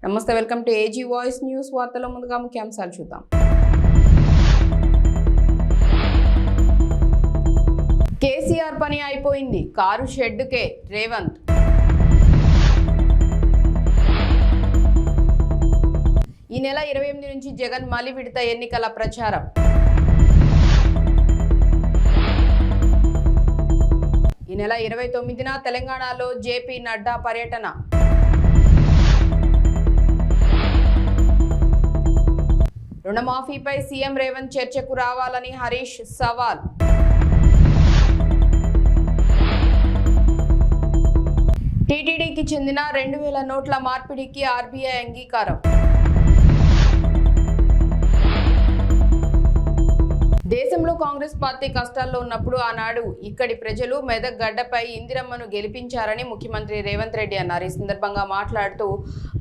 నమస్తే, welcome to AG voice news. వార్తల ముందుగా ముఖ్యాంశాలు చూద్దాం. కేసీఆర్ పని అయిపోయింది, కారు షెడ్డుకే రేవంత్. ఈ నెల 28 నుంచి జగన్ మలి విడత ఎన్నికల ప్రచారం. ఈ నెల 29న తెలంగాణలో జేపీ నడ్డా పర్యటన. రుణమాఫీపై సీఎం రేవంత్ చర్చకు రావాలని హరీష్ సవాల్. టీటీడీకి చెందిన 2000 నోట్ల మార్పిడికి ఆర్బీఐ అంగీకారం. దేశంలో కాంగ్రెస్ పార్టీ కష్టాల్లో ఉన్నప్పుడు ఆనాడు ఇక్కడి ప్రజలు మెదక్ గడ్డపై ఇందిరమ్మను గెలిపించారని ముఖ్యమంత్రి రేవంత్ రెడ్డి అన్నారు. ఈ సందర్భంగా మాట్లాడుతూ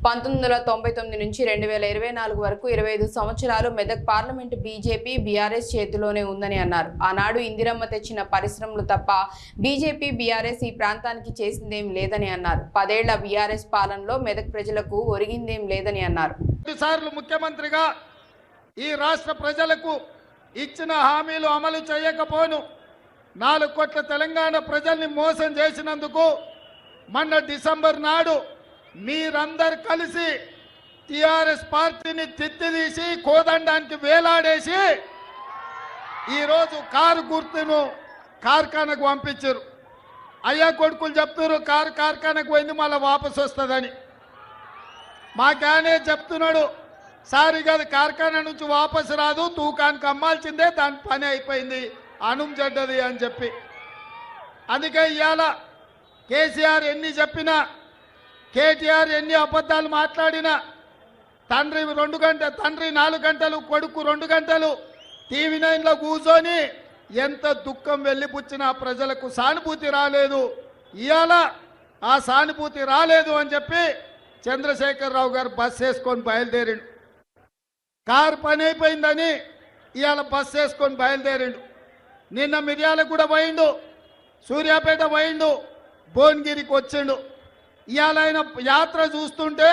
1999 నుంచి 2024 వరకు 25 సంవత్సరాలు మెదక్ పార్లమెంటు బీజేపీ బీఆర్ఎస్ చేతిలోనే ఉందని అన్నారు. ఆనాడు ఇందిరమ్మ తెచ్చిన పరిశ్రమలు తప్ప బీజేపీ బీఆర్ఎస్ ఈ ప్రాంతానికి చేసిందేం లేదని అన్నారు. 10 ఏళ్ల బీఆర్ఎస్ పాలనలో మెదక్ ప్రజలకు ఒరిగిందేం లేదని అన్నారు. ముఖ్యమంత్రిగా ఈ రాష్ట్ర ప్రజలకు ఇచ్చిన హామీలు అమలు చేయకపోను 4 కోట్ల తెలంగాణ ప్రజల్ని మోసం చేసినందుకు మొన్న డిసెంబర్ నాడు మీరందరూ కలిసి టిఆర్ఎస్ పార్టీని తిత్తిదీసి కోదండానికి వేలాడేసి ఈరోజు కారు గుర్తును కార్ఖానకు పంపించారు. అయ్యా కొడుకులు చెప్తున్నారు కారు కార్ఖానకు పోయింది మళ్ళీ వాపసు వస్తుందని. మాకానే చెప్తున్నాడు సారీ కాదు, కార్ఖానా నుంచి వాపసు రాదు, తూకానికి అమ్మాల్సిందే, దాని పని అయిపోయింది, అనుం చెడ్డది అని చెప్పి. అందుకే ఇవాళ కేసీఆర్ ఎన్ని చెప్పినా, కేటీఆర్ ఎన్ని అబద్ధాలు మాట్లాడినా, తండ్రి 4 గంటలు కొడుకు 2 గంటలు టీవీ 9లో కూర్చొని ఎంత దుఃఖం వెళ్ళిపుచ్చినా ప్రజలకు సానుభూతి రాలేదు. ఇవాళ ఆ సానుభూతి రాలేదు అని చెప్పి చంద్రశేఖరరావు గారు బస్ వేసుకొని బయలుదేరిండు. కారు పని అయిపోయిందని ఇవాళ బస్ వేసుకొని బయలుదేరిండు. నిన్న మిర్యాలగూడ పోయిండు, సూర్యాపేట పోయిండు, భువనగిరికి వచ్చిండు. ఇవాళ ఆయన యాత్ర చూస్తుంటే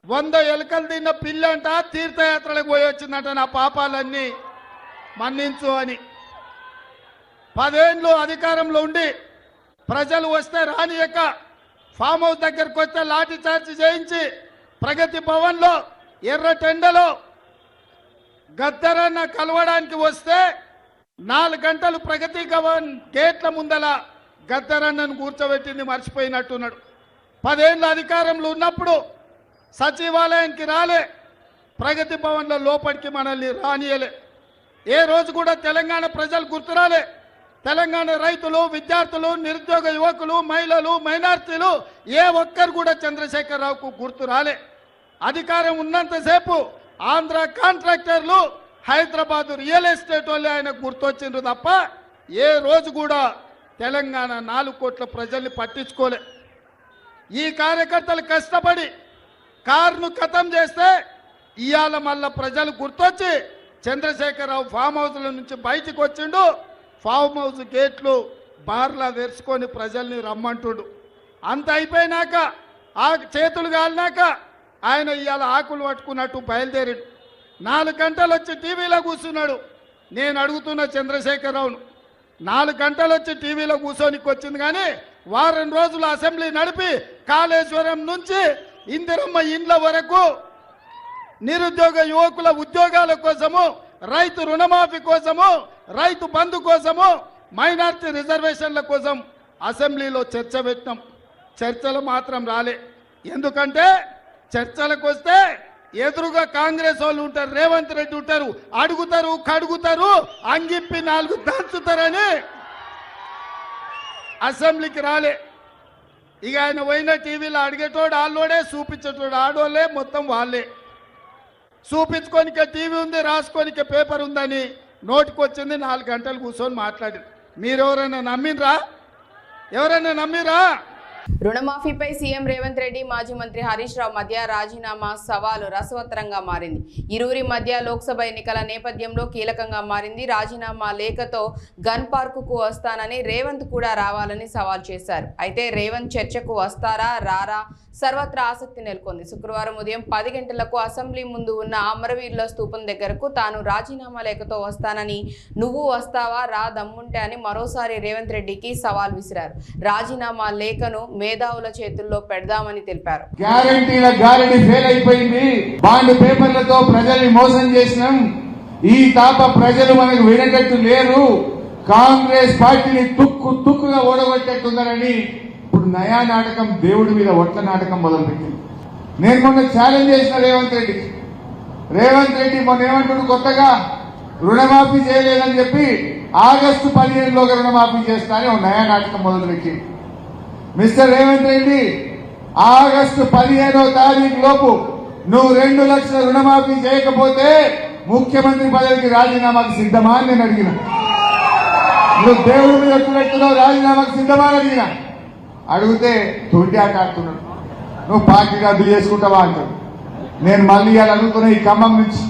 100 ఎలుకలు తిన్న పిల్లంట తీర్థయాత్రలకు పోయి వచ్చిందంట. నా పాపాలన్నీ మన్నించు అని. 10 ఏళ్ళు అధికారంలో ఉండి ప్రజలు వస్తే రానియక ఫామ్ హౌస్ దగ్గరకు వస్తే లాఠీ చార్జ్ చేయించి ప్రగతి భవన్లో ఎర్ర టెండలో గద్దరన్న కలవడానికి వస్తే 4 గంటలు ప్రగతి భవన్ గేట్ల ముందల గద్దరన్నను కూర్చోబెట్టింది మర్చిపోయినట్టున్నాడు. 10 ఏళ్ళ అధికారంలో ఉన్నప్పుడు సచివాలయానికి రాలే, ప్రగతి భవన్లో లోపలికి మనల్ని రానియలే. ఏ రోజు కూడా తెలంగాణ ప్రజలు గుర్తురాలే. తెలంగాణ రైతులు, విద్యార్థులు, నిరుద్యోగ యువకులు, మహిళలు, మైనార్టీలు ఏ ఒక్కరు కూడా చంద్రశేఖరరావుకు గుర్తు రాలే. అధికారం ఉన్నంతసేపు ఆంధ్ర కాంట్రాక్టర్లు, హైదరాబాదు రియల్ ఎస్టేట్ వాళ్ళు ఆయనకు గుర్తొచ్చిండ్రు తప్ప ఏ రోజు కూడా తెలంగాణ 4 కోట్ల ప్రజల్ని పట్టించుకోలే. ఈ కార్యకర్తలు కష్టపడి కారును ఖతం చేస్తే ఇవాళ మళ్ళా ప్రజలు గుర్తొచ్చి చంద్రశేఖరరావు ఫామ్ హౌస్ల నుంచి బయటికి వచ్చిండు. ఫామ్ హౌస్ గేట్లు బార్లా తెరుచుకొని ప్రజల్ని రమ్మంటుడు. అంత అయిపోయినాక ఆ చేతులు కాలినాక ఆయన ఇవాళ ఆకులు పట్టుకున్నట్టు బయలుదేరాడు. 4 గంటలు వచ్చి టీవీలో కూర్చున్నాడు. నేను అడుగుతున్న చంద్రశేఖరరావును, 4 గంటలు వచ్చి టీవీలో కూర్చోనికి వచ్చింది కానీ వారం రోజులు అసెంబ్లీ నడిపి కాళేశ్వరం నుంచి ఇందిరమ్మ ఇండ్ల వరకు నిరుద్యోగ యువకుల ఉద్యోగాల కోసము, రైతు రుణమాఫీ కోసము, రైతు బంధు కోసము, మైనార్టీ రిజర్వేషన్ల కోసం అసెంబ్లీలో చర్చ పెట్టినాం. చర్చలు మాత్రం రాలే. ఎందుకంటే చర్చలకు వస్తే ఎదురుగా కాంగ్రెస్ వాళ్ళు ఉంటారు, రేవంత్ రెడ్డి ఉంటారు, అడుగుతారు, కడుగుతారు, అంగిప్పి 4 దంచుతారని అసెంబ్లీకి రాలే. ఇక ఆయన పోయిన టీవీలో అడిగేటోడు ఆళ్ళోడే, చూపించేటోడు ఆడోళ్ళే, మొత్తం వాళ్ళే. చూపించుకోనికే టీవీ ఉంది, రాసుకోనికే పేపర్ ఉందని నోటికి వచ్చింది. 4 గంటలు కూర్చొని మాట్లాడింది. మీరెవరైనా నమ్మినరా? ఎవరైనా నమ్మిరా? రుణమాఫీపై సీఎం రేవంత్ రెడ్డి, మాజీ మంత్రి హరీష్ రావు మధ్య రాజీనామా సవాలు రసవత్తరంగా మారింది. ఇరువురి మధ్య లోక్సభ ఎన్నికల నేపథ్యంలో కీలకంగా మారింది. రాజీనామా లేఖతో గన్ పార్కుకు వస్తానని రేవంత్ కూడా రావాలని సవాల్ చేశారు. అయితే రేవంత్ చర్చకు వస్తారా రారా సర్వత్రా ఆసక్తి నెలకొంది. శుక్రవారం ఉదయం 10 గంటలకు అసెంబ్లీ ముందు ఉన్న అమరవీరుల స్తూపం దగ్గరకు తాను రాజీనామా లేఖతో వస్తానని, నువ్వు వస్తావా రా దమ్ముంటే అని మరోసారి రేవంత్ రెడ్డికి సవాల్ విసిరారు. రాజీనామా లేఖను మేధావుల చేతుల్లో పెడదామని తెలిపారు. గ్యారెంటీ ఫెయిల్ అయిపోయింది. బాండ్ పేపర్లతో ప్రజల్ని మోసం చేసినాం. ఈ తాప ప్రజలు మనకు వినేటట్టు లేరు. కాంగ్రెస్ పార్టీని తుక్కుగా ఓడగొట్టేట్టున్నారని ఇప్పుడు నయా నాటకం, దేవుడి మీద ఒట్ల నాటకం మొదలుపెట్టింది. నేను మొన్న ఛాలెంజ్ చేసిన రేవంత్ రెడ్డి మొన్న ఏమంటుడు, కొత్తగా రుణమాఫీ చేయలేదని చెప్పి ఆగస్టు 15లోగా రుణమాఫీ చేస్తానని ఒక నయా నాటకం మొదలుపెట్టింది. మిస్టర్ రేవంత్ రెడ్డి, ఆగస్టు 15వ తారీఖు లోపు నువ్వు 2 లక్షల రుణమాఫీ చేయకపోతే ముఖ్యమంత్రి పదవికి రాజీనామాకు సిద్ధమా అని నేను అడిగిన. నువ్వు దేవుడి మీద ఎట్టున్నావు, రాజీనామాకు సిద్ధమా అని అడిగిన. అడిగితే తొండి ఆట ఆడుతున్నాడు. నువ్వు పార్టీ రద్దు చేసుకుంటావా అంటాడు. నేను మళ్ళీ ఇవాళ అడుగుతున్నా ఈ ఖమ్మం నుంచి,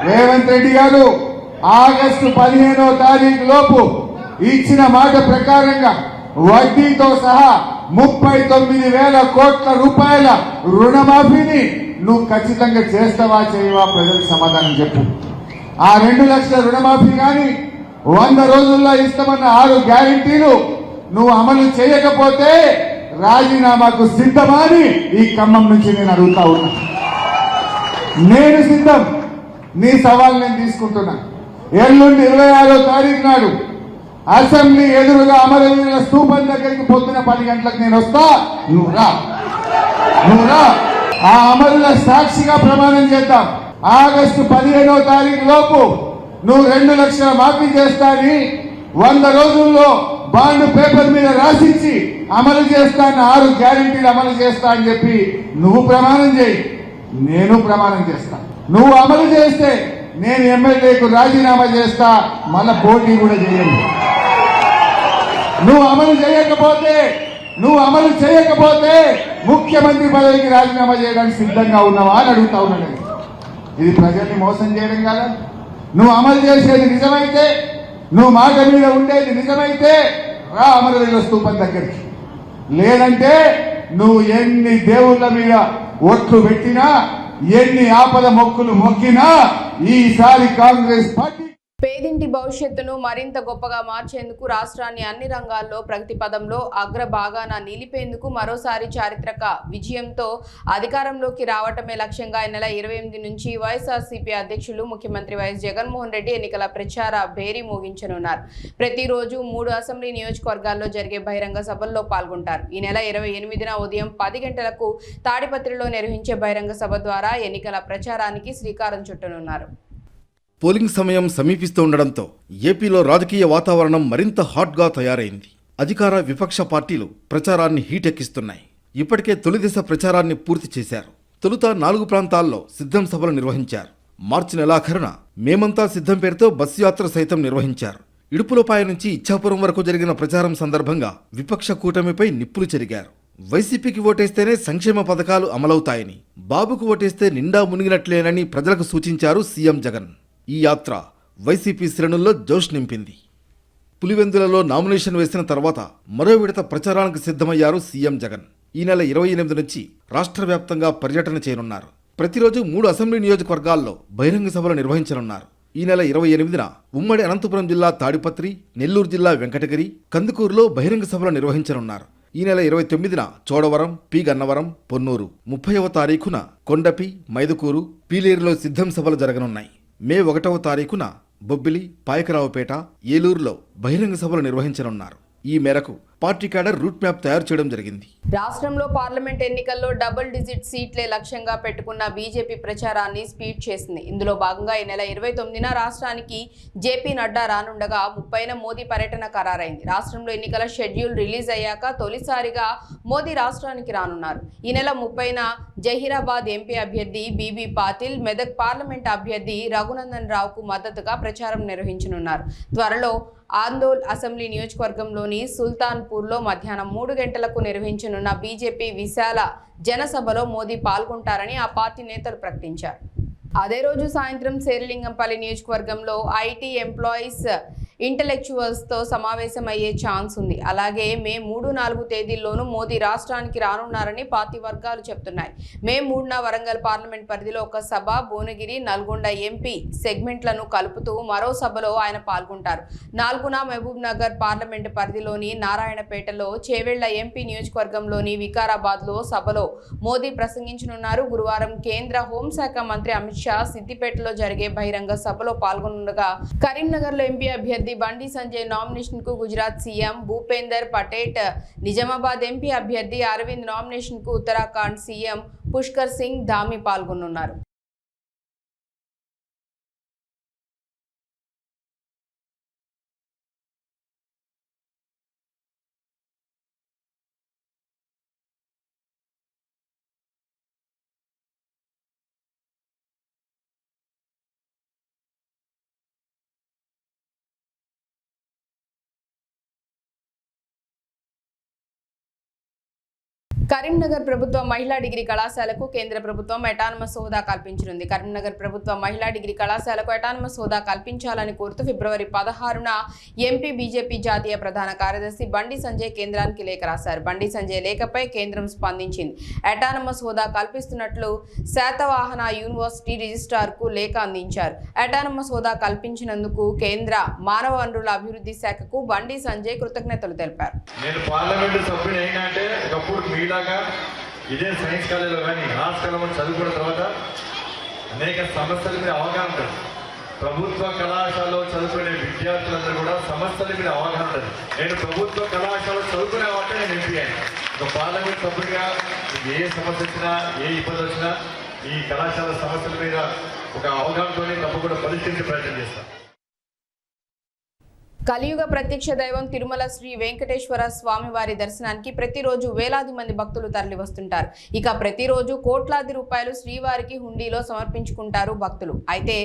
రేవంత్ రెడ్డి గారు ఆగస్టు 15వ తారీఖు లోపు ఇచ్చిన మాట ప్రకారంగా వడ్డీతో సహా 39,000 కోట్ల రూపాయల రుణమాఫీని నువ్వు ఖచ్చితంగా చేస్తావా చేయవా ప్రజలకు సమాధానం చెప్పు. ఆ 2 లక్షల రుణమాఫీ కానీ 100 రోజుల్లో ఇస్తామన్న 6 గ్యారెంటీలు నువ్వు అమలు చేయకపోతే రాజీనామాకు సిద్ధమా అని ఈ ఖమ్మం నుంచి నేను అడుగుతా ఉన్నా. నేను సిద్ధం. నీ సవాల్ నేను తీసుకుంటున్నా. ఎల్లుండి 26వ తారీఖు నాడు అసెంబ్లీ ఎదురుగా అమరవీరుల స్తూపం దగ్గరికి పొద్దున 10 గంటలకు నేను వస్తా. నువ్వు రా. ఆ అమరుల సాక్షిగా ప్రమాణం చేద్దాం. ఆగస్టు 15వ తారీఖు లోపు నువ్వు 2 లక్షల మాఫీ చేస్తా అని 100 రోజుల్లో బాండ్ పేపర్ మీద రాసిచ్చి అమలు చేస్తాను, 6 గ్యారెంటీలు అమలు చేస్తా అని చెప్పి నువ్వు ప్రమాణం చేయి, నేను ప్రమాణం చేస్తా. నువ్వు అమలు చేస్తే నేను ఎమ్మెల్యేకు రాజీనామా చేస్తా, మళ్ళా పోటీ కూడా చేయండి. నువ్వు అమలు చేయకపోతే ముఖ్యమంత్రి పదవికి రాజీనామా చేయడానికి సిద్ధంగా ఉన్నావా అని అడుగుతా ఉన్నాను. ఇది ప్రజల్ని మోసం చేయడం కాదా? నువ్వు అమలు చేసేది నిజమైతే, నువ్వు మాట మీద ఉండేది నిజమైతే రా అమరవీరుల స్తూపం దగ్గరికి. లేదంటే నువ్వు ఎన్ని దేవుళ్ళ మీద ఒట్లు పెట్టినా, ఎన్ని ఆపద మొక్కులు మొక్కినా ఈసారి కాంగ్రెస్ పార్టీ పేదింటి భవిష్యత్తును మరింత గొప్పగా మార్చేందుకు రాష్ట్రాన్ని అన్ని రంగాల్లో ప్రగతి పదంలో అగ్రభాగాన నిలిపేందుకు మరోసారి చారిత్రక విజయంతో అధికారంలోకి రావటమే లక్ష్యంగా ఈ నెల 28 నుంచి వైఎస్ఆర్సీపీ అధ్యక్షులు ముఖ్యమంత్రి వైఎస్ జగన్మోహన్ రెడ్డి ఎన్నికల ప్రచార భేరీ మోగించనున్నారు. ప్రతిరోజు 3 అసెంబ్లీ నియోజకవర్గాల్లో జరిగే బహిరంగ సభల్లో పాల్గొంటారు. ఈ నెల 28న ఉదయం 10 గంటలకు తాడిపత్రిలో నిర్వహించే బహిరంగ సభ ద్వారా ఎన్నికల ప్రచారానికి శ్రీకారం చుట్టనున్నారు. పోలింగ్ సమయం సమీపిస్తూ ఉండడంతో ఏపీలో రాజకీయ వాతావరణం మరింత హాట్గా తయారైంది. అధికార విపక్ష పార్టీలు ప్రచారాన్ని హీటెక్కిస్తున్నాయి. ఇప్పటికే తొలి దశ ప్రచారాన్ని పూర్తి చేశారు. తొలుత 4 ప్రాంతాల్లో సిద్ధం సభలు నిర్వహించారు. మార్చి నెలాఖరున మేమంతా సిద్ధం పేరుతో బస్సు యాత్ర సైతం నిర్వహించారు. ఇడుపులపాయ నుంచి ఇచ్చాపురం వరకు జరిగిన ప్రచారం సందర్భంగా విపక్ష కూటమిపై నిప్పులు చెరిగారు. వైసీపీకి ఓటేస్తేనే సంక్షేమ పథకాలు అమలవుతాయని, బాబుకు ఓటేస్తే నిండా మునిగినట్లేనని ప్రజలకు సూచించారు సీఎం జగన్. ఈ యాత్ర వైసీపీ శ్రేణుల్లో జోష్ నింపింది. పులివెందులలో నామినేషన్ వేసిన తర్వాత మరో విడత ప్రచారానికి సిద్ధమయ్యారు సీఎం జగన్. ఈ నెల 28 నుంచి రాష్ట్ర వ్యాప్తంగా పర్యటన చేయనున్నారు. ప్రతిరోజు 3 అసెంబ్లీ నియోజకవర్గాల్లో బహిరంగ సభలు నిర్వహించనున్నారు. ఈ నెల 28న ఉమ్మడి అనంతపురం జిల్లా తాడిపత్రి, నెల్లూరు జిల్లా వెంకటగిరి, కందుకూరులో బహిరంగ సభలు నిర్వహించనున్నారు. ఈ నెల 29న చోడవరం, పి గన్నవరం, పొన్నూరు, 30వ తారీఖున కొండపి, మైదుకూరు, పీలేరులో సిద్ధం సభలు జరగనున్నాయి. మే 1వ తారీఖున బొబ్బిలి, పాయకరావుపేట, ఏలూరులో బహిరంగ సభలు నిర్వహించనున్నారు. ఈ మేరకు పార్టీ క్యాడర్ రూట్ మ్యాప్ తయారు చేయడం జరిగింది. రాష్ట్రంలో పార్లమెంట్ ఎన్నికల్లో డబుల్ డిజిట్ సీట్లే లక్ష్యంగా పెట్టుకున్న బీజేపీ ప్రచారాన్ని స్పీడ్ చేసింది. ఇందులో భాగంగా ఈ నెల 29న రాష్ట్రానికి జేపీ నడ్డా రానుండగా 30న మోదీ పర్యటన ఖరారైంది. రాష్ట్రంలో ఎన్నికల షెడ్యూల్ రిలీజ్ అయ్యాక తొలిసారిగా మోదీ రాష్ట్రానికి రానున్నారు. ఈ నెల 30న జహీరాబాద్ ఎంపీ అభ్యర్థి బీబీ పాటిల్, మెదక్ పార్లమెంట్ అభ్యర్థి రఘునందన్ రావుకు మద్దతుగా ప్రచారం నిర్వహించనున్నారు. త్వరలో ఆందోల్ అసెంబ్లీ నియోజకవర్గంలోని సుల్తాన్పూర్లో మధ్యాహ్నం 3 గంటలకు నిర్వహించనున్న బీజేపీ విశాల జనసభలో మోదీ పాల్గొంటారని ఆ పార్టీ నేతలు ప్రకటించారు. అదే రోజు సాయంత్రం శేరిలింగంపల్లి నియోజకవర్గంలో ఐటీ ఎంప్లాయీస్ ఇంటలెక్చువల్స్ తో సమావేశమయ్యే ఛాన్స్ ఉంది. అలాగే మే 3-4 తేదీల్లోనూ మోదీ రాష్ట్రానికి రానున్నారని పార్టీ వర్గాలు చెప్తున్నాయి. మే 3న వరంగల్ పార్లమెంట్ పరిధిలో ఒక సభ, భువనగిరి, నల్గొండ ఎంపీ సెగ్మెంట్లను కలుపుతూ మరో సభలో ఆయన పాల్గొంటారు. 4న మహబూబ్ నగర్ పార్లమెంట్ పరిధిలోని నారాయణపేటలో, చేవెళ్ల ఎంపీ నియోజకవర్గంలోని వికారాబాద్లో సభలో మోదీ ప్రసంగించనున్నారు. గురువారం కేంద్ర హోంశాఖ మంత్రి అమిత్ షా సిద్దిపేటలో జరిగే బహిరంగ సభలో పాల్గొనగా, కరీంనగర్లో ఎంపీ అభ్యర్థి బండి సంజయ్ నామినేషన్ కు గుజరాత్ సీఎం భూపేందర్ పటేల్, నిజామాబాద్ ఎంపీ అభ్యర్థి అరవింద్ నామినేషన్ కు ఉత్తరాఖండ్ సీఎం పుష్కర్ సింగ్ ధామీ పాల్గొనున్నారు. కరీంనగర్ ప్రభుత్వ మహిళా డిగ్రీ కళాశాలకు కేంద్ర ప్రభుత్వం అటానమస్ హోదా కల్పించనుంది. కరీంనగర్ ప్రభుత్వ మహిళా డిగ్రీ కళాశాలకు అటానమస్ హోదా కల్పించాలని కోరుతూ ఫిబ్రవరి 16న ఎంపీ బీజేపీ జాతీయ ప్రధాన కార్యదర్శి బండి సంజయ్ కేంద్రానికి లేఖ రాశారు. బండి సంజయ్ లేఖపై కేంద్రం స్పందించింది. అటానమస్ హోదా కల్పిస్తున్నట్లు శాతవాహన యూనివర్సిటీ రిజిస్ట్రార్కు లేఖ అందించారు. అటానమస్ హోదా కల్పించినందుకు కేంద్ర మానవ వనరుల అభివృద్ధి శాఖకు బండి సంజయ్ కృతజ్ఞతలు తెలిపారు. ఇదే సైన్స్ కాలేజీలో కానీ ఆర్ట్స్ కాలేజీలో చదువుకున్న తర్వాత అనేక సమస్యల మీద అవగాహన ఉంటుంది. ప్రభుత్వ కళాశాలలో చదువుకునే విద్యార్థులందరూ కూడా సమస్యల మీద అవగాహన ఉంటుంది. నేను ప్రభుత్వ కళాశాలలో చదువుకునే వాటి నేను ఎంపీ అయ్యాను. ఒక పార్లమెంట్ సభ్యుడిగా ఏ సమస్య వచ్చినా, ఏ ఇబ్బంది వచ్చినా ఈ కళాశాల సమస్యల మీద ఒక అవగాహనతోనే తప్పకుండా పరిష్కరించే ప్రయత్నం చేస్తాను. కలియుగ ప్రత్యక్ష దైవం తిరుమల శ్రీ వెంకటేశ్వర స్వామి వారి దర్శనానికి ప్రతిరోజు వేలాది మంది భక్తులు తరలి వస్తుంటారు. ఇక ప్రతిరోజు కోట్లాది రూపాయలు శ్రీవారికి హుండీలో సమర్పించుకుంటారు భక్తులు. అయితే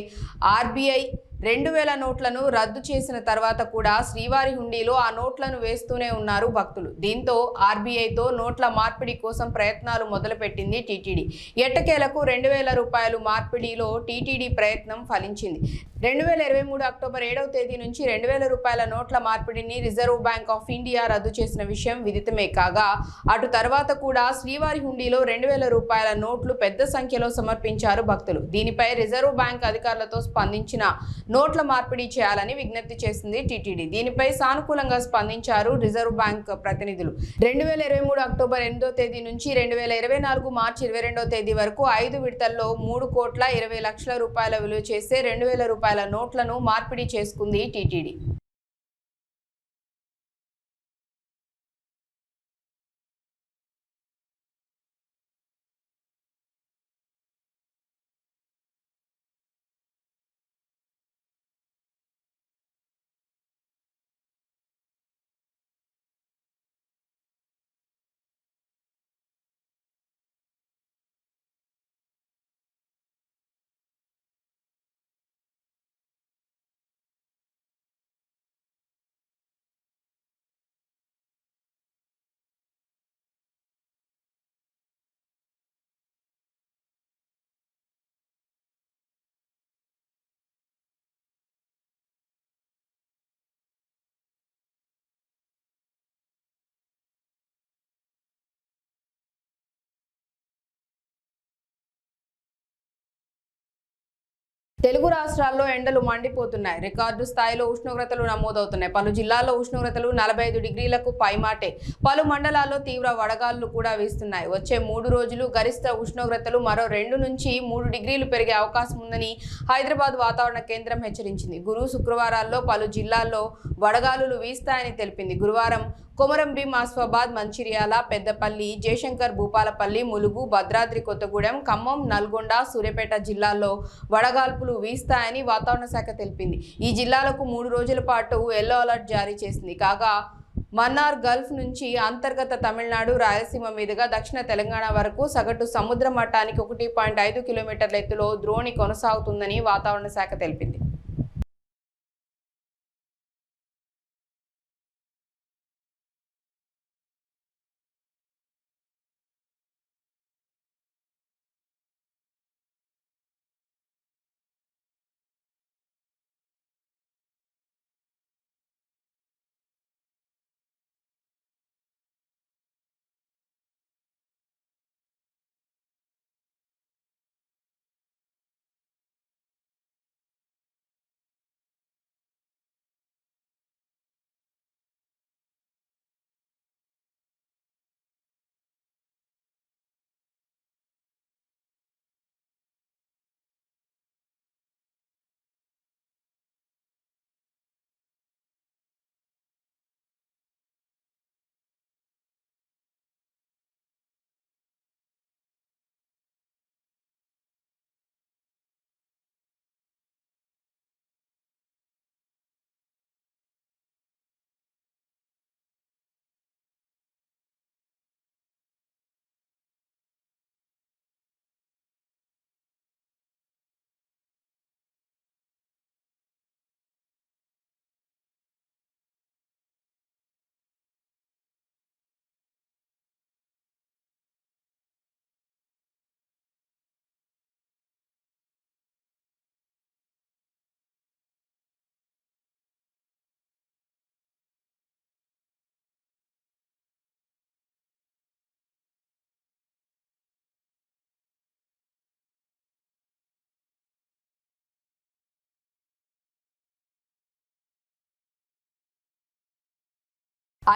ఆర్బీఐ 2000 నోట్లను రద్దు చేసిన తర్వాత కూడా శ్రీవారి హుండీలో ఆ నోట్లను వేస్తూనే ఉన్నారు భక్తులు. దీంతో ఆర్బీఐతో నోట్ల మార్పిడి కోసం ప్రయత్నాలు మొదలుపెట్టింది టీటీడీ. ఎట్టకేలకు 2000 రూపాయలు మార్పిడిలో టీటీడీ ప్రయత్నం ఫలించింది. 2023 అక్టోబర్ 7వ తేదీ నుంచి 2000 రూపాయల నోట్ల మార్పిడిని రిజర్వ్ బ్యాంక్ ఆఫ్ ఇండియా రద్దు చేసిన విషయం విదితమే కాగా, అటు తర్వాత కూడా శ్రీవారి హుండీలో 2000 రూపాయల నోట్లు పెద్ద సంఖ్యలో సమర్పించారు భక్తులు. దీనిపై రిజర్వ్ బ్యాంక్ అధికారులతో స్పందించిన నోట్ల మార్పిడి చేయాలని విజ్ఞప్తి చేసింది టీటీడీ. దీనిపై సానుకూలంగా స్పందించారు రిజర్వ్ బ్యాంక్ ప్రతినిధులు. 2023 అక్టోబర్ 8వ తేదీ నుంచి 2024 మార్చి 22వ తేదీ వరకు 5 విడతల్లో 3,20,00,000 రూపాయల విలువ చేసే 2000 రూపాయల నోట్లను మార్పిడి చేసుకుంది టీటీడీ. తెలుగు రాష్ట్రాల్లో ఎండలు మండిపోతున్నాయి. రికార్డు స్థాయిలో ఉష్ణోగ్రతలు నమోదవుతున్నాయి. పలు జిల్లాల్లో ఉష్ణోగ్రతలు 45 డిగ్రీలకు పైమాటే. పలు మండలాల్లో తీవ్ర వడగాళ్లు కూడా వీస్తున్నాయి. వచ్చే 3 రోజులు గరిష్ట ఉష్ణోగ్రతలు మరో 2 నుంచి 3 డిగ్రీలు పెరిగే అవకాశం ఉందని హైదరాబాద్ వాతావరణ కేంద్రం హెచ్చరించింది. గురు శుక్రవారాల్లో పలు జిల్లాల్లో వడగాలులు వీస్తాయని తెలిపింది. గురువారం కొమరంభీం, ఆసిఫాబాద్, మంచిర్యాల, పెద్దపల్లి, జయశంకర్, భూపాలపల్లి, ములుగు, భద్రాద్రి కొత్తగూడెం, ఖమ్మం, నల్గొండ, సూర్యాపేట జిల్లాల్లో వడగాల్పులు వీస్తాయని వాతావరణ శాఖ తెలిపింది. ఈ జిల్లాలకు 3 రోజుల పాటు ఎల్లో అలర్ట్ జారీ చేసింది. కాగా మన్నార్ గల్ఫ్ నుంచి అంతర్గత తమిళనాడు, రాయలసీమ మీదుగా దక్షిణ తెలంగాణ వరకు సగటు సముద్ర మట్టానికి 1.5 కిలోమీటర్ల ఎత్తులో ద్రోణి కొనసాగుతుందని వాతావరణ శాఖ తెలిపింది.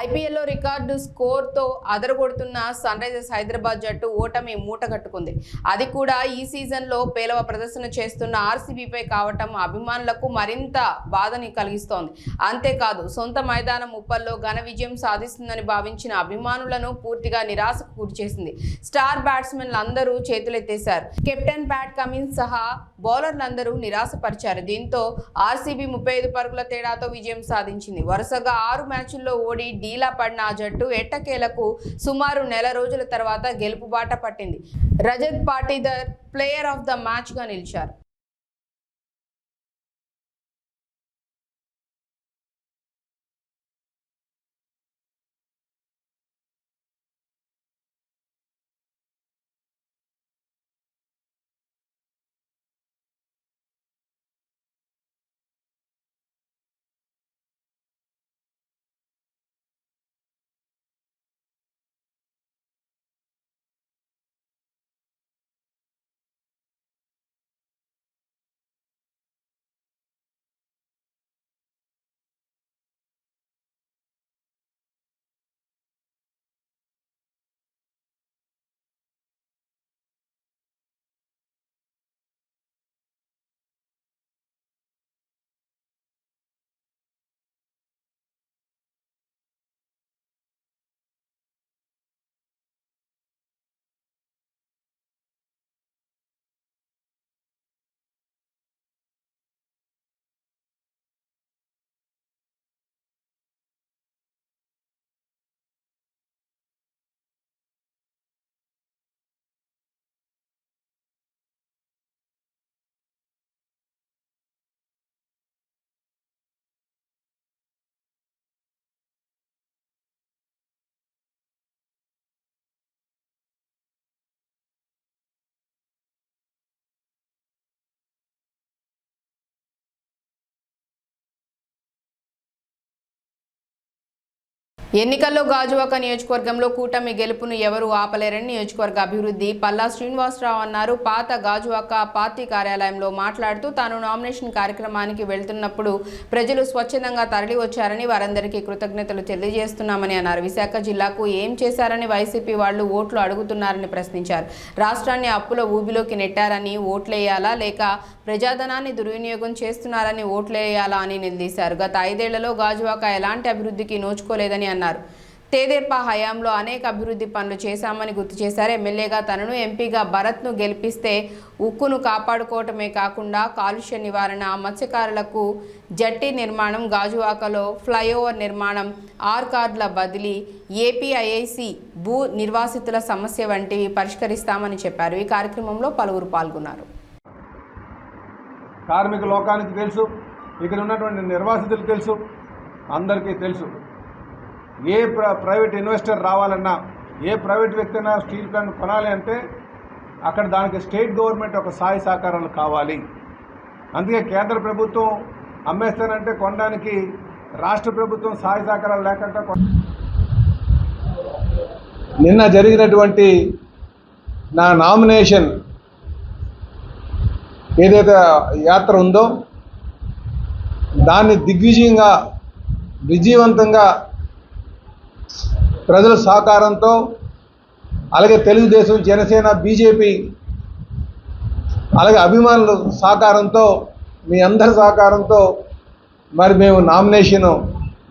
ఐపీఎల్లో రికార్డు స్కోర్తో అదరగొడుతున్న సన్ రైజర్స్ హైదరాబాద్ జట్టు ఓటమి మూటగట్టుకుంది. అది కూడా ఈ సీజన్లో పేలవ ప్రదర్శన చేస్తున్న ఆర్సీబీపై కావటం అభిమానులకు మరింత బాధని కలిగిస్తోంది. అంతేకాదు సొంత మైదానం ఉప్పల్లో ఘన విజయం సాధిస్తుందని భావించిన అభిమానులను పూర్తిగా నిరాశకు గురిచేసింది. స్టార్ బ్యాట్స్మెన్లు అందరూ చేతులెత్తేశారు. కెప్టెన్ ప్యాట్ కమిన్స్ సహా బౌలర్లందరూ నిరాశపరిచారు. దీంతో ఆర్సీబీ 35 పరుగుల తేడాతో విజయం సాధించింది. వరుసగా 6 మ్యాచ్ల్లో ఓడి డీలా పడిన ఆ జట్టు ఎట్టకేలకు సుమారు నెల రోజుల తర్వాత గెలుపు బాట పట్టింది. Rajat Patidar player of the match గా నిలిచారు. ఎన్నికల్లో గాజువాక నియోజకవర్గంలో కూటమి గెలుపును ఎవరూ ఆపలేరని నియోజకవర్గ అభివృద్ధి పల్లా శ్రీనివాసరావు అన్నారు. పాత గాజువాక పార్టీ కార్యాలయంలో మాట్లాడుతూ తాను నామినేషన్ కార్యక్రమానికి వెళ్తున్నప్పుడు ప్రజలు స్వచ్ఛందంగా తరలి వచ్చారని వారందరికీ కృతజ్ఞతలు తెలియజేస్తున్నామని అన్నారు. విశాఖ జిల్లాకు ఏం చేశారని వైసీపీ వాళ్లు ఓట్లు అడుగుతున్నారని ప్రశ్నించారు. రాష్ట్రాన్ని అప్పుల ఊబిలోకి నెట్టారని ఓట్లేయాలా లేక ప్రజాధనాన్ని దుర్వినియోగం చేస్తున్నారని ఓట్లేయాలా అని నిలదీశారు. గత 5 ఏళ్లలో గాజువాక ఎలాంటి అభివృద్ధికి నోచుకోలేదని అన్నారు. తేదేపా హయాంలో అనేక అభివృద్ధి పనులు చేశామని గుర్తు చేశారు. ఎమ్మెల్యేగా తనను, ఎంపీగా భరత్ను గెలిపిస్తే ఉక్కును కాపాడుకోవటమే కాకుండా కాలుష్య నివారణ, మత్స్యకారులకు జట్టి నిర్మాణం, గాజువాకలో ఫ్లైఓవర్ నిర్మాణం, ఆర్ కార్డుల బదిలీ, ఏపీఐఐసి భూ నిర్వాసితుల సమస్య వంటివి పరిష్కరిస్తామని చెప్పారు. ఈ కార్యక్రమంలో పలువురు పాల్గొన్నారు. కార్మిక లోకానికి తెలుసు, ఇక్కడ ఉన్నటువంటి నిర్వాసితులకు తెలుసు, అందరికీ తెలుసు. ఏ ప్రైవేట్ ఇన్వెస్టర్ రావాలన్నా, ఏ ప్రైవేట్ వ్యక్తి అయినా స్టీల్ ప్లాంట్ కొనాలి అంటే అక్కడ దానికి స్టేట్ గవర్నమెంట్ ఒక సహాయ సహకారాలు కావాలి. అందుకే కేంద్ర ప్రభుత్వం అమ్మేస్తానంటే కొనడానికి రాష్ట్ర ప్రభుత్వం సహాయ సహకారాలు లేకుండా నిన్న జరిగినటువంటి నా నామినేషన్ ఏదైతే యాత్ర ఉందో దాన్ని దిగ్విజయంగా విజయవంతంగా ప్రజల సహకారంతో, అలాగే తెలుగుదేశం, జనసేన, బీజేపీ, అలాగే అభిమానుల సహకారంతో, మీ అందరి సహకారంతో మరి మేము నామినేషన్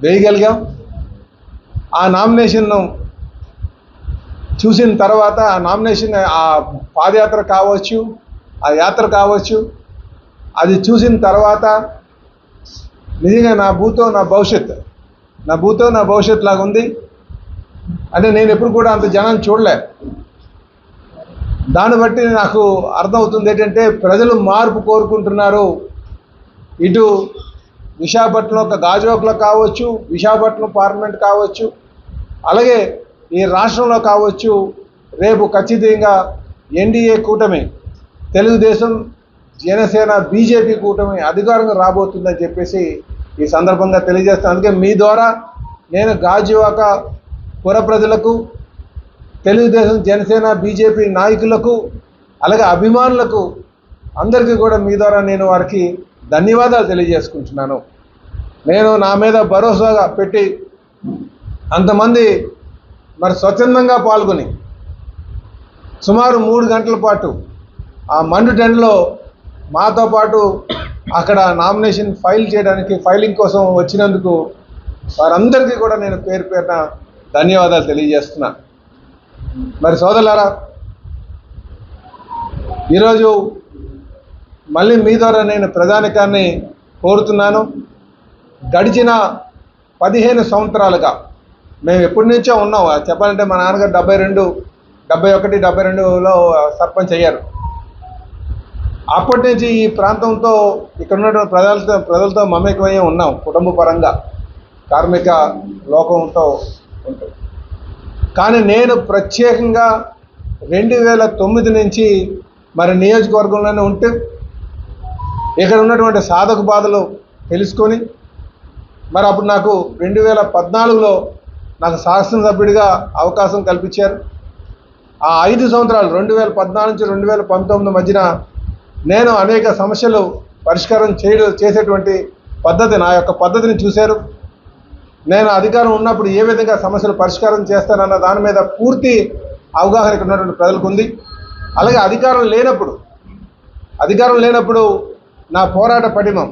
వేయగలిగాం. ఆ నామినేషన్ను చూసిన తర్వాత ఆ నామినేషన్, ఆ పాదయాత్ర కావచ్చు, ఆ యాత్ర కావచ్చు, అది చూసిన తర్వాత నిజంగా నా భూతో నా భవిష్యత్ లాగా ఉంది. అంటే నేను ఎప్పుడు కూడా అంత జనాన్ని చూడలే. దాన్ని బట్టి నాకు అర్థమవుతుంది ఏంటంటే ప్రజలు మార్పు కోరుకుంటున్నారు. ఇటు విశాఖపట్నం గాజువాకలో కావచ్చు, విశాఖపట్నం పార్లమెంట్ కావచ్చు, అలాగే ఈ రాష్ట్రంలో కావచ్చు, రేపు ఖచ్చితంగా ఎన్డీఏ కూటమి, తెలుగుదేశం, జనసేన, బీజేపీ కూటమి అధికారంగా రాబోతుందని చెప్పేసి ఈ సందర్భంగా తెలియజేస్తాను. అందుకే మీ ద్వారా నేను గాజువాక పుర ప్రజలకు, తెలుగుదేశం, జనసేన, బీజేపీ నాయకులకు, అలాగే అభిమానులకు అందరికీ కూడా మీ ద్వారా నేను వారికి ధన్యవాదాలు తెలియజేసుకుంటున్నాను. నేను నా మీద భరోసాగా పెట్టి అంతమంది మరి స్వచ్ఛందంగా పాల్గొని సుమారు 3 గంటల పాటు ఆ మండు టెంట్లో మాతో పాటు అక్కడ నామినేషన్ ఫైలింగ్ కోసం వచ్చినందుకు వారందరికీ కూడా నేను పేరు పేరున ధన్యవాదాలు తెలియజేస్తున్నా. మరి సోదరులారా, ఈరోజు మళ్ళీ మీ ద్వారా నేను ప్రజానికాన్ని కోరుతున్నాను. గడిచిన 15 సంవత్సరాలుగా మేము ఎప్పటి నుంచో ఉన్నాం. చెప్పాలంటే మా నాన్నగారు 71, 72లో సర్పంచ్ అయ్యారు. అప్పటి నుంచి ఈ ప్రాంతంతో ఇక్కడ ఉన్నటువంటి ప్రజలతో మమేకమయ్యే ఉన్నాం. కుటుంబ పరంగా కార్మిక లోకంతో ఉంటాం. కానీ నేను ప్రత్యేకంగా 2009 నుంచి మరి నియోజకవర్గంలోనే ఉంటూ ఇక్కడ ఉన్నటువంటి సాధక బాధలు తెలుసుకొని మరి అప్పుడు నాకు 2014లో నాకు శాసనసభ్యుడిగా అవకాశం కల్పించారు. ఆ 5 సంవత్సరాలు 2014 నుంచి 2019 మధ్యన నేను అనేక సమస్యలు పరిష్కారం చేసేటువంటి పద్ధతి, నా యొక్క పద్ధతిని చూశారు. నేను అధికారం ఉన్నప్పుడు ఏ విధంగా సమస్యలు పరిష్కారం చేస్తానన్న దాని మీద పూర్తి అవగాహన ఇక్కడ ఉన్నటువంటి ప్రజలకు ఉంది. అలాగే అధికారం లేనప్పుడు నా పోరాట పటిమం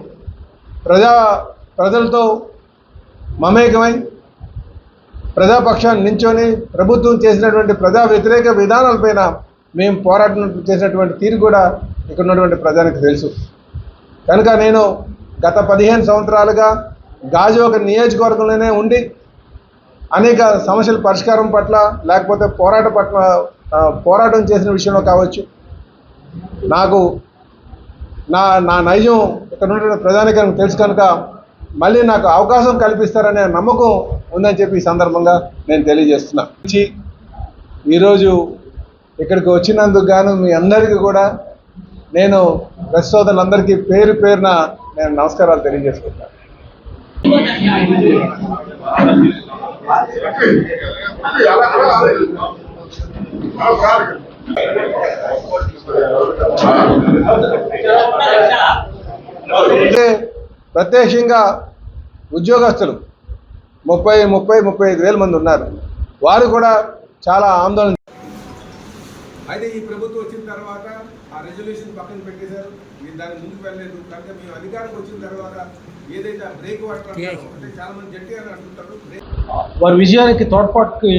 ప్రజలతో మమేకమై ప్రజాపక్షాన్ని నించొని ప్రభుత్వం చేసినటువంటి ప్రజా వ్యతిరేక విధానాలపైన మేము పోరాటం చేసినటువంటి తీరు కూడా ఇక్కడ ఉన్నటువంటి ప్రజానికి తెలుసు. కనుక నేను గత 15 సంవత్సరాలుగా గాజువాక నియోజకవర్గంలోనే ఉండి అనేక సమస్యల పరిష్కారం పట్ల లేకపోతే పోరాటం చేసిన విషయంలో కావచ్చు, నాకు నా నైజం ఇక్కడ ఉన్నటువంటి ప్రజానికానికి తెలుసు. కనుక మళ్ళీ నాకు అవకాశం కల్పిస్తారనే నమ్మకం ఉందని చెప్పి ఈ సందర్భంగా నేను తెలియజేస్తున్నా. ఈరోజు ఇక్కడికి వచ్చినందుకు గాను మీ అందరికీ కూడా నేను ప్రెస్ సోదరులందరికీ పేరు పేరున నేను నమస్కారాలు తెలియజేసుకుంటాను. ప్రత్యక్షంగా ఉద్యోగస్తులు 35 వేల మంది ఉన్నారు. వారు కూడా చాలా ఆందోళన. అయితే ఈ ప్రభుత్వం వచ్చిన తర్వాత ఆ రెజల్యూషన్ పక్కన పెట్టేశారు. మీరు దాని ముందుకు వెళ్ళలేదు. కనుక మేము అధికారం వచ్చిన తర్వాత ఏదైతే ఆ బ్రేక్ వాటర్ అంటే చాలా మంది జట్టి అని అంటుంటారు. వారి విజయానికి తోడ్పాటుకి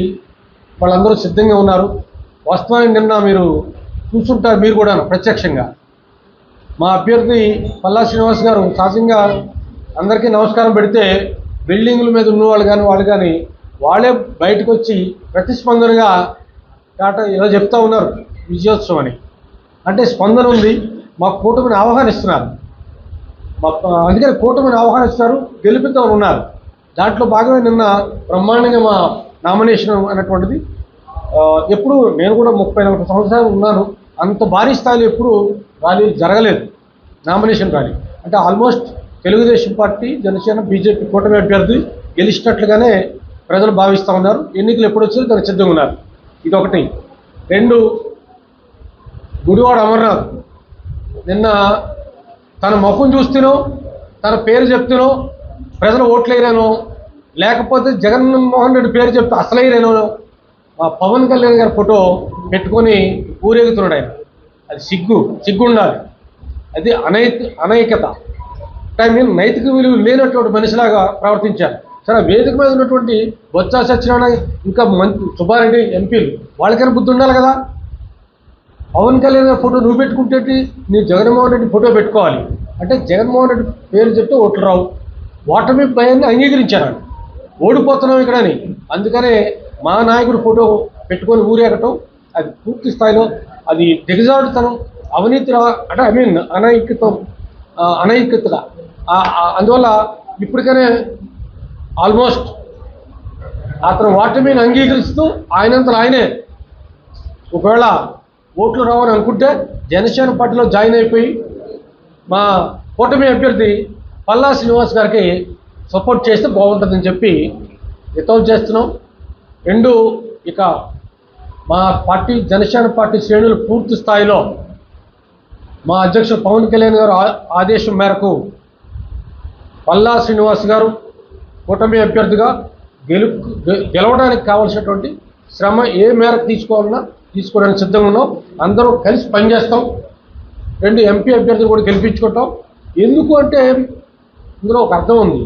వాళ్ళందరూ సిద్ధంగా ఉన్నారు. వాస్తవానికి నిన్న మీరు చూస్తుంటారు, మీరు కూడా ప్రత్యక్షంగా మా అభ్యర్థి పల్లా శ్రీనివాస్ గారు సహజంగా అందరికీ నమస్కారం పెడితే బిల్డింగుల మీద ఉన్నవాళ్ళు కానీ వాళ్ళే బయటకు వచ్చి ప్రతిస్పందనగా ఏదో చెప్తా ఉన్నారు విజయోత్సవం అని. అంటే స్పందన ఉంది, మా కూటమిని ఆహ్వానిస్తున్నారు. అందుకని కూటమిని ఆహ్వానిస్తున్నారు, గెలిపిద్దామని ఉన్నారు. దాంట్లో భాగమే నిన్న బ్రహ్మాండంగా మా నామినేషన్ అనేటువంటిది. ఎప్పుడు నేను కూడా 34 సంవత్సరాలు ఉన్నాను, అంత భారీ స్థాయిలో ఎప్పుడు ర్యాలీ జరగలేదు, నామినేషన్ ర్యాలీ. అంటే almost Telugu Desam party, Janasena, BJP కూటమి అభ్యర్థి గెలిచినట్లుగానే ప్రజలు భావిస్తూ ఉన్నారు. ఎన్నికలు ఎప్పుడు వచ్చారో దానికి సిద్ధంగా ఉన్నారు. ఇదొకటి. 2, గుడివాడ అమర్నాథ్ నిన్న తన ముఖం చూస్తేనో తన పేరు చెప్తేనో ప్రజలు ఓట్లేరేనో, లేకపోతే జగన్మోహన్ రెడ్డి పేరు చెప్తే అసలైరేనో మా పవన్ కళ్యాణ్ గారి ఫోటో పెట్టుకొని ఊరేగుతున్నాడు ఆయన. అది సిగ్గు ఉండాలి. అది అనైక్యత. నైతిక విలువ లేనటువంటి మనిషిలాగా ప్రవర్తించారు. సరే, వేదిక మీద ఉన్నటువంటి బొత్స సత్యనారాయణ ఇంకా సుబ్బారెడ్డి ఎంపీలు వాళ్ళకైనా బుద్ధి ఉండాలి కదా. పవన్ కళ్యాణ్ గారి ఫోటో నువ్వు పెట్టుకుంటే నీ జగన్మోహన్ రెడ్డి ఫోటో పెట్టుకోవాలి. అంటే జగన్మోహన్ రెడ్డి పేరు చెప్తే ఓట్లు రావు. ఓటమి భయాన్ని అంగీకరించారు. ఓడిపోతున్నాం ఇక్కడని. అందుకనే మా నాయకుడు ఫోటో పెట్టుకొని ఊరేగటం అది పూర్తి స్థాయిలో అది దిగజాడుతనం, అవినీతి అంటే అనైక్యతగా. అందువల్ల ఇప్పటికనే ఆల్మోస్ట్ అతను ఓటమిని అంగీకరిస్తూ ఆయనంతలో ఆయనే ఒకవేళ ఓట్లు రావని అనుకుంటే జనసేన పార్టీలో జాయిన్ అయిపోయి మా కూటమి అభ్యర్థి పల్లా శ్రీనివాస్ గారికి సపోర్ట్ చేస్తే బాగుంటుందని చెప్పి హితవు చేస్తున్నాం. 2, ఇక మా పార్టీ జనసేన పార్టీ శ్రేణులు పూర్తి స్థాయిలో మా అధ్యక్షుడు పవన్ కళ్యాణ్ గారు ఆదేశం మేరకు పల్లా శ్రీనివాస్ గారు కూటమి అభ్యర్థిగా గెలవడానికి కావాల్సినటువంటి శ్రమ ఏ మేరకు తీసుకోవడానికి సిద్ధంగా ఉన్నాం. అందరూ కలిసి పనిచేస్తాం. 2 ఎంపీ అభ్యర్థులు కూడా గెలిపించుకుంటాం. ఎందుకు అంటే ఇందులో ఒక అర్థం ఉంది.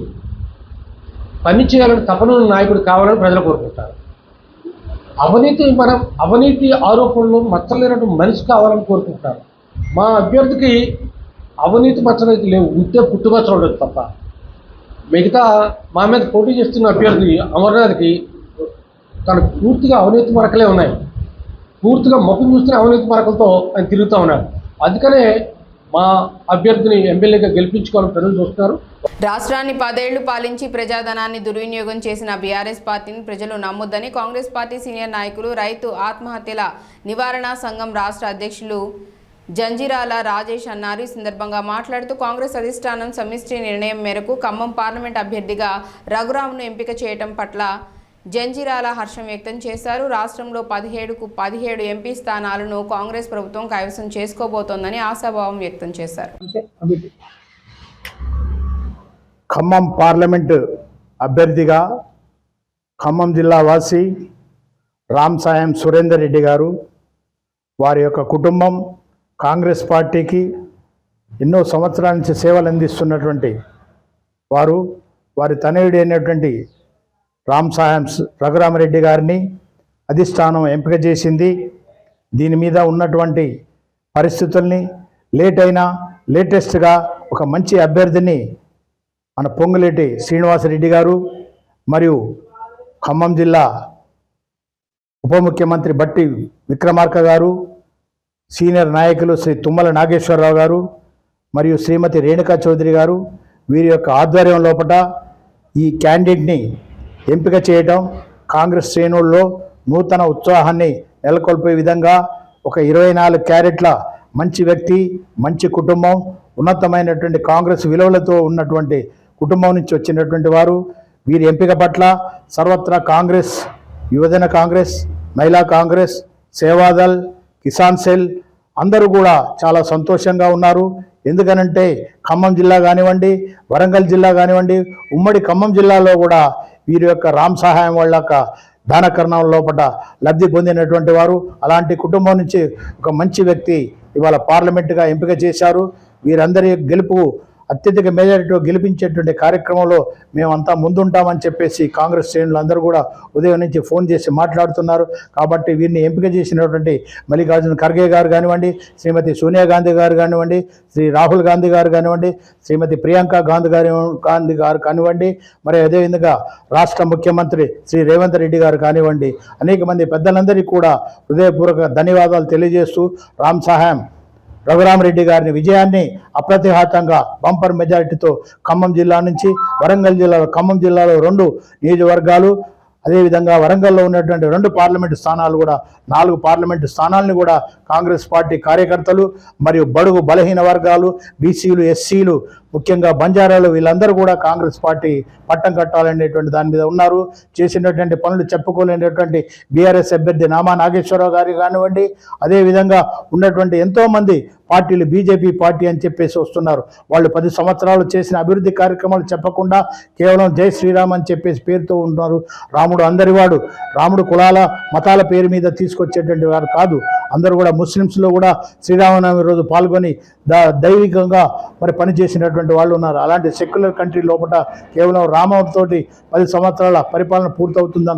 పని చేయాలని తపన నాయకుడు కావాలని ప్రజలు కోరుకుంటారు. అవినీతి ఆరోపణలు మచ్చలేనటువంటి మనిషి కావాలని కోరుకుంటారు. మా అభ్యర్థికి అవినీతి మచ్చలైతే లేవు, ఉంటే పుట్టుమచ్చలు ఉండదు తప్ప. మిగతా మా మీద పోటీ చేస్తున్న అభ్యర్థి అమర్నాథ్కి తనకు పూర్తిగా అవినీతి మరకలే ఉన్నాయి. పూర్తిగా ముఖం చూస్తున్న అవినీతి మరకలతో ఆయన తిరుగుతూ ఉన్నాడు. అందుకనే మా అభ్యర్థిని ఎమ్మెల్యేగా గెలిపించుకోవాలని ప్రజలు చూస్తున్నారు. రాష్ట్రాన్ని 10 ఏళ్లు పాలించి ప్రజాధనాన్ని దుర్వినియోగం చేసిన బీఆర్ఎస్ పార్టీని ప్రజలు నమ్మొద్దని కాంగ్రెస్ పార్టీ సీనియర్ నాయకులు రైతు ఆత్మహత్యల నివారణ సంఘం రాష్ట్ర అధ్యక్షులు జంజిరాల రాజేష్ అన్నారు. ఈ సందర్భంగా మాట్లాడుతూ కాంగ్రెస్ అధిష్టానం సమిష్టి నిర్ణయం మేరకు ఖమ్మం పార్లమెంట్ అభ్యర్థిగా రఘురామ్ను ఎంపిక చేయడం పట్ల జంజిరాల హర్షం వ్యక్తం చేశారు. రాష్ట్రంలో 17కు 17 ఎంపీ స్థానాలను కాంగ్రెస్ ప్రభుత్వం కైవసం చేసుకోబోతోందని ఆశాభావం వ్యక్తం చేశారు. ఖమ్మం పార్లమెంటు అభ్యర్థిగా ఖమ్మం జిల్లా వాసి రామ్ సాయం సురేందర్ రెడ్డి గారు, వారి యొక్క కుటుంబం కాంగ్రెస్ పార్టీకి ఎన్నో సంవత్సరాల నుంచి సేవలు అందిస్తున్నటువంటి వారు, వారి తనయుడు అయినటువంటి రామ్ సాయం రఘురామరెడ్డి గారిని అధిష్టానం ఎంపిక చేసింది. దీని మీద ఉన్నటువంటి పరిస్థితుల్ని లేటెస్ట్గా ఒక మంచి అభ్యర్థిని మన పొంగులేటి శ్రీనివాసరెడ్డి గారు మరియు ఖమ్మం జిల్లా ఉప ముఖ్యమంత్రి బట్టి విక్రమార్క గారు, సీనియర్ నాయకులు శ్రీ తుమ్మల నాగేశ్వరరావు గారు మరియు శ్రీమతి రేణుకా చౌదరి గారు, వీరి యొక్క ఆధ్వర్యం లోపల ఈ క్యాండిడేట్ని ఎంపిక చేయడం కాంగ్రెస్ శ్రేణుల్లో నూతన ఉత్సాహాన్ని నెలకొల్పే విధంగా ఒక 24 క్యారెట్ల మంచి వ్యక్తి, మంచి కుటుంబం, ఉన్నతమైనటువంటి కాంగ్రెస్ విలువలతో ఉన్నటువంటి కుటుంబం నుంచి వచ్చినటువంటి వారు. వీరి ఎంపిక పట్ల సర్వత్రా కాంగ్రెస్, యువజన కాంగ్రెస్, మహిళా కాంగ్రెస్, సేవాదల్, కిసాన్ సెల్ అందరూ కూడా చాలా సంతోషంగా ఉన్నారు. ఎందుకనంటే ఖమ్మం జిల్లా కానివ్వండి, వరంగల్ జిల్లా కానివ్వండి, ఉమ్మడి ఖమ్మం జిల్లాలో కూడా వీరి యొక్క రామ్ సహాయం వాళ్ళ యొక్క దానకరణం లోపల లబ్ధి పొందినటువంటి వారు. అలాంటి కుటుంబం నుంచి ఒక మంచి వ్యక్తి ఇవాళ పార్లమెంటుగా ఎంపిక చేశారు. వీరందరి గెలుపు అత్యధిక మెజారిటీతో గెలిపించేటువంటి కార్యక్రమంలో మేమంతా ముందుంటామని చెప్పేసి కాంగ్రెస్ శ్రేణులు అందరూ కూడా ఉదయం నుంచి ఫోన్ చేసి మాట్లాడుతున్నారు. కాబట్టి వీరిని ఎంపిక చేసినటువంటి మల్లికార్జున ఖర్గే గారు కానివ్వండి, శ్రీమతి సోనియా గాంధీ గారు కానివ్వండి, శ్రీ రాహుల్ గాంధీ గారు కానివ్వండి, శ్రీమతి ప్రియాంక గాంధీ గారు కానివ్వండి, మరి అదేవిధంగా రాష్ట్ర ముఖ్యమంత్రి శ్రీ రేవంత్ రెడ్డి గారు కానివ్వండి, అనేక మంది పెద్దలందరికీ కూడా హృదయపూర్వక ధన్యవాదాలు తెలియజేస్తూ రామ్ సహాయం రఘురామరెడ్డి గారిని విజయాన్ని అప్రతిహతంగా బంపర్ మెజారిటీతో ఖమ్మం జిల్లా నుంచి వరంగల్ జిల్లాలో, ఖమ్మం జిల్లాలో 2 నియోజకవర్గాలు, అదేవిధంగా వరంగల్లో ఉన్నటువంటి 2 పార్లమెంటు స్థానాలు కూడా 4 పార్లమెంటు స్థానాలను కూడా కాంగ్రెస్ పార్టీ కార్యకర్తలు మరియు బడుగు బలహీన వర్గాలు, బీసీలు, ఎస్సీలు, ముఖ్యంగా బంజారాలు వీళ్ళందరూ కూడా కాంగ్రెస్ పార్టీ పట్టం కట్టాలనేటువంటి దాని మీద ఉన్నారు. చేసినటువంటి పనులు చెప్పుకోలేనటువంటి బీఆర్ఎస్ అభ్యర్థి నామా నాగేశ్వరరావు గారి కానివ్వండి, అదేవిధంగా ఉన్నటువంటి ఎంతోమంది పార్టీలు బీజేపీ పార్టీ అని చెప్పేసి వస్తున్నారు. వాళ్ళు 10 సంవత్సరాలు చేసిన అభివృద్ధి కార్యక్రమాలు చెప్పకుండా కేవలం జై శ్రీరామ్ అని చెప్పేసి పేరుతో ఉంటున్నారు. రాముడు అందరివాడు, రాముడు కులాల మతాల పేరు మీద తీసుకొచ్చేటువంటి వారు కాదు. అందరూ కూడా ముస్లిమ్స్లో కూడా శ్రీరామనవమి రోజు పాల్గొని దైవికంగా మరి పనిచేసినటువంటి వాళ్ళు ఉన్నారు. అలాంటి సెక్యులర్ కంట్రీ లోపల కేవలం రామంతోటి 10 సంవత్సరాల పరిపాలన పూర్తవుతుంది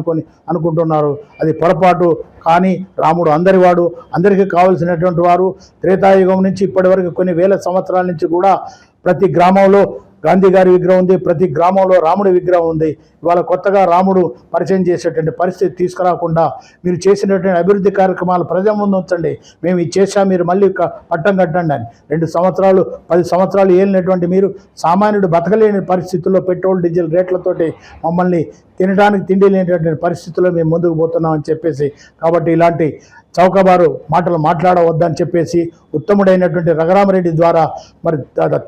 అనుకుంటున్నారు. అది పొరపాటు. కానీ రాముడు అందరివాడు, అందరికీ కావలసినటువంటి వారు. త్రేతాయుగం నుంచి ఇప్పటి వరకు కొన్ని వేల సంవత్సరాల నుంచి కూడా ప్రతి గ్రామంలో గాంధీ గారి విగ్రహం ఉంది, ప్రతి గ్రామంలో రాముడి విగ్రహం ఉంది. ఇవాళ కొత్తగా రాముడు పరిచయం చేసేటువంటి పరిస్థితి తీసుకురాకుండా మీరు చేసినటువంటి అభివృద్ధి కార్యక్రమాలు ప్రజల ముందు ఉంచండి. మేము ఇది చేశాం, మీరు మళ్ళీ పట్టం కట్టండి అని. 2 సంవత్సరాలు 10 సంవత్సరాలు ఏలినటువంటి మీరు సామాన్యుడు బతకలేని పరిస్థితుల్లో పెట్రోల్ డీజిల్ రేట్లతోటి మమ్మల్ని తినడానికి తిండి లేనటువంటి పరిస్థితుల్లో మేము ముందుకు పోతున్నామని చెప్పేసి, కాబట్టి ఇలాంటి చౌకబారు మాటలు మాట్లాడవద్దని చెప్పేసి ఉత్తముడైనటువంటి రఘురామరెడ్డి ద్వారా మరి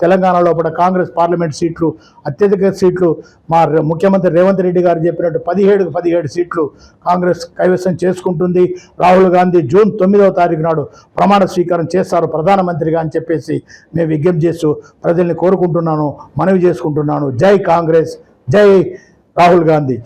తెలంగాణలో కూడా కాంగ్రెస్ పార్లమెంట్ సీట్లు, అత్యధిక సీట్లు మా ముఖ్యమంత్రి రేవంత్ రెడ్డి గారు చెప్పినట్టు 17కు 17 సీట్లు కాంగ్రెస్ కైవసం చేసుకుంటుంది. రాహుల్ గాంధీ జూన్ 9వ తారీఖు నాడు ప్రమాణ స్వీకారం చేస్తారు ప్రధానమంత్రిగా అని చెప్పేసి మేము విజ్ఞప్తి చేస్తూ ప్రజల్ని కోరుకుంటున్నాను, మనవి చేసుకుంటున్నాను. జై కాంగ్రెస్, జై రాహుల్ గాంధీ.